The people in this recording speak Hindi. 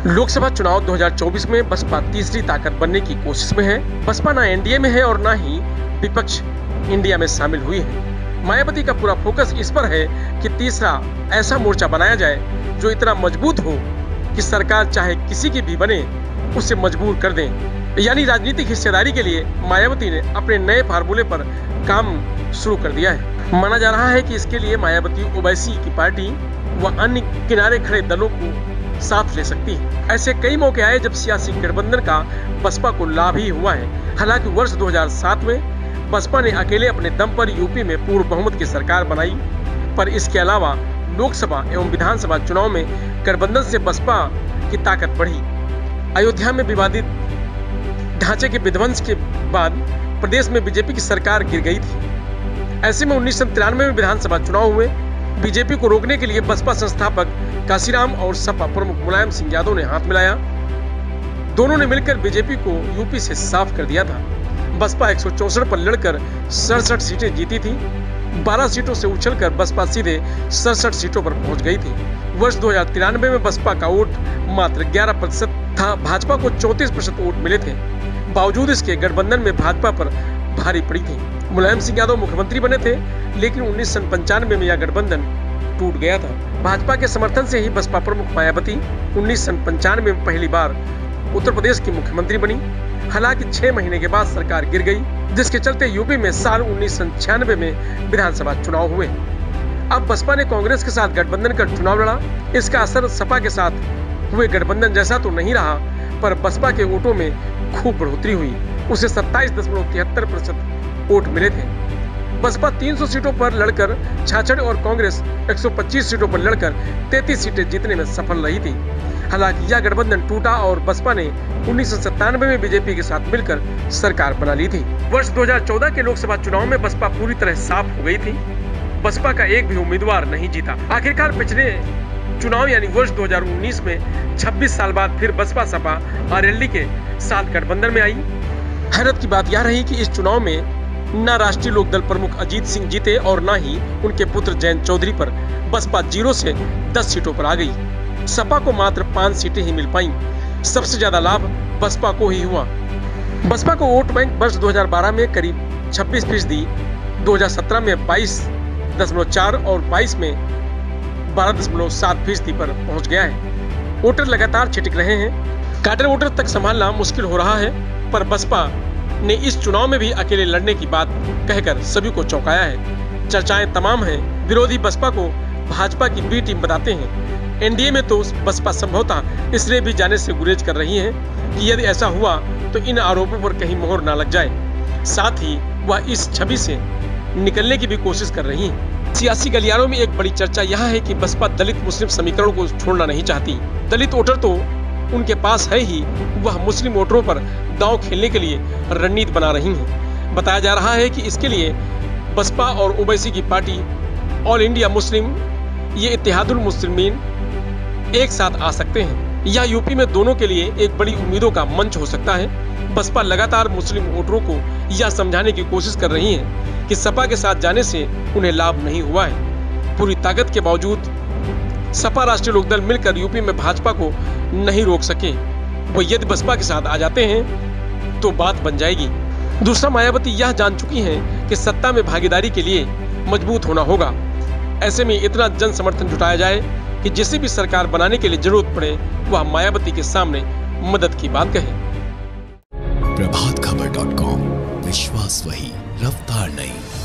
लोकसभा चुनाव 2024 में बसपा तीसरी ताकत बनने की कोशिश में है। बसपा ना एनडीए में है और ना ही विपक्ष इंडिया में शामिल हुई है। मायावती का पूरा फोकस इस पर है कि तीसरा ऐसा मोर्चा बनाया जाए जो इतना मजबूत हो कि सरकार चाहे किसी की भी बने उसे मजबूर कर दें। यानी राजनीतिक हिस्सेदारी के लिए मायावती ने अपने नए फार्मूले पर काम शुरू कर दिया है। माना जा रहा है कि इसके लिए मायावती ओवैसी की पार्टी व अन्य किनारे खड़े दलों को साथ ले सकती है। ऐसे कई मौके आए जब सियासी गठबंधन का बसपा को लाभ ही हुआ है। हालांकि वर्ष 2007 में बसपा ने अकेले अपने दम पर यूपी में पूर्ण बहुमत की सरकार बनाई, पर इसके अलावा लोकसभा एवं विधानसभा चुनाव में गठबंधन से बसपा की ताकत बढ़ी। अयोध्या में विवादित ढांचे के विध्वंस के बाद प्रदेश में बीजेपी की सरकार गिर गई थी। ऐसे में 1993 में विधानसभा चुनाव हुए। बीजेपी को रोकने के लिए बसपा संस्थापक काशीराम और सपा प्रमुख मुलायम सिंह यादव ने हाथ मिलाया। दोनों ने मिलकर बीजेपी को यूपी से साफ कर दिया था। बसपा 164 पर लड़कर 67 सीटें जीती थी। 12 सीटों से उछलकर बसपा सीधे 67 सीटों पर पहुंच गई थी। वर्ष 2093 में बसपा का वोट मात्र 11% था। भाजपा को 34% वोट मिले थे। बावजूद इसके गठबंधन में भाजपा पर भारी पड़ी थी। मुलायम सिंह यादव मुख्यमंत्री बने थे, लेकिन 1995 में यह गठबंधन टूट गया था। भाजपा के समर्थन से ही बसपा प्रमुख मायावती 1995 में पहली बार उत्तर प्रदेश की मुख्यमंत्री बनी। हालांकि 6 महीने के बाद सरकार गिर गई, जिसके चलते यूपी में साल 1996 में विधानसभा चुनाव हुए। अब बसपा ने कांग्रेस के साथ गठबंधन कर चुनाव लड़ा। इसका असर सपा के साथ हुए गठबंधन जैसा तो नहीं रहा, पर बसपा के वोटों में खूब बढ़ोतरी हुई। उसे 27.73% वोट मिले थे। बसपा 300 सीटों पर लड़कर 66 और कांग्रेस 125 सीटों पर लड़कर 33 सीटें जीतने में सफल रही थी। हालांकि यह गठबंधन टूटा और बसपा ने 1997 में बीजेपी के साथ मिलकर सरकार बना ली थी। वर्ष 2014 के लोकसभा चुनाव में बसपा पूरी तरह साफ हो गई थी। बसपा का एक भी उम्मीदवार नहीं जीता। आखिरकार पिछले चुनाव यानी वर्ष 2019 में 26 साल बाद फिर बसपा सपा आरएलडी के साथ गठबंधन में आई। हैरत की बात यह रही कि इस चुनाव में न राष्ट्रीय लोकदल प्रमुख अजीत सिंह जीते और न ही उनके पुत्र जयंत चौधरी पर बसपा 0 से 10 सीटों पर आ गई। सपा को मात्र 5 सीटें ही मिल पाईं। सबसे ज्यादा लाभ बसपा को ही हुआ। बसपा को वोट बैंक वर्ष 2012 में करीब 26%, 2017 में 22.4 और 22 में 12.7% पर पहुंच गया है। वोटर लगातार छिटक रहे हैं। काडर वोटर तक संभालना मुश्किल हो रहा है, पर बसपा ने इस चुनाव में भी अकेले लड़ने की बात कहकर सभी को चौंकाया है। चर्चाएं तमाम हैं। विरोधी बसपा को भाजपा की बी टीम बताते हैं। एनडीए में तो बसपा संभवतः इसलिए भी जाने से गुरेज कर रही है कि यदि ऐसा हुआ तो इन आरोपों पर कहीं मोहर ना लग जाए। साथ ही वह इस छवि से निकलने की भी कोशिश कर रही है। सियासी गलियारों में एक बड़ी चर्चा यह है कि बसपा दलित मुस्लिम समीकरण को छोड़ना नहीं चाहती। दलित वोटर तो उनके पास है ही, वह मुस्लिम वोटरों पर दांव खेलने के लिए रणनीति बना रही हैं। बताया जा रहा है कि इसके लिए बसपा और ओवैसी की पार्टी ऑल इंडिया मुस्लिम ये इत्तेहादुल मुस्लिमीन एक साथ आ सकते हैं। यह यूपी में दोनों के लिए एक बड़ी उम्मीदों का मंच हो सकता है। बसपा लगातार मुस्लिम वोटरों को यह समझाने की कोशिश कर रही है कि सपा के साथ जाने से उन्हें लाभ नहीं हुआ है। पूरी ताकत के बावजूद सपा राष्ट्रीय लोकदल मिलकर यूपी में भाजपा को नहीं रोक सके। वो यदि बसपा के साथ आ जाते हैं तो बात बन जाएगी। दूसरा, मायावती यह जान चुकी हैं कि सत्ता में भागीदारी के लिए मजबूत होना होगा। ऐसे में इतना जन समर्थन जुटाया जाए कि जिसे भी सरकार बनाने के लिए जरूरत पड़े वह मायावती के सामने मदद की बात कहे। प्रभातखबर.com, विश्वास वही, रफ्तार नहीं।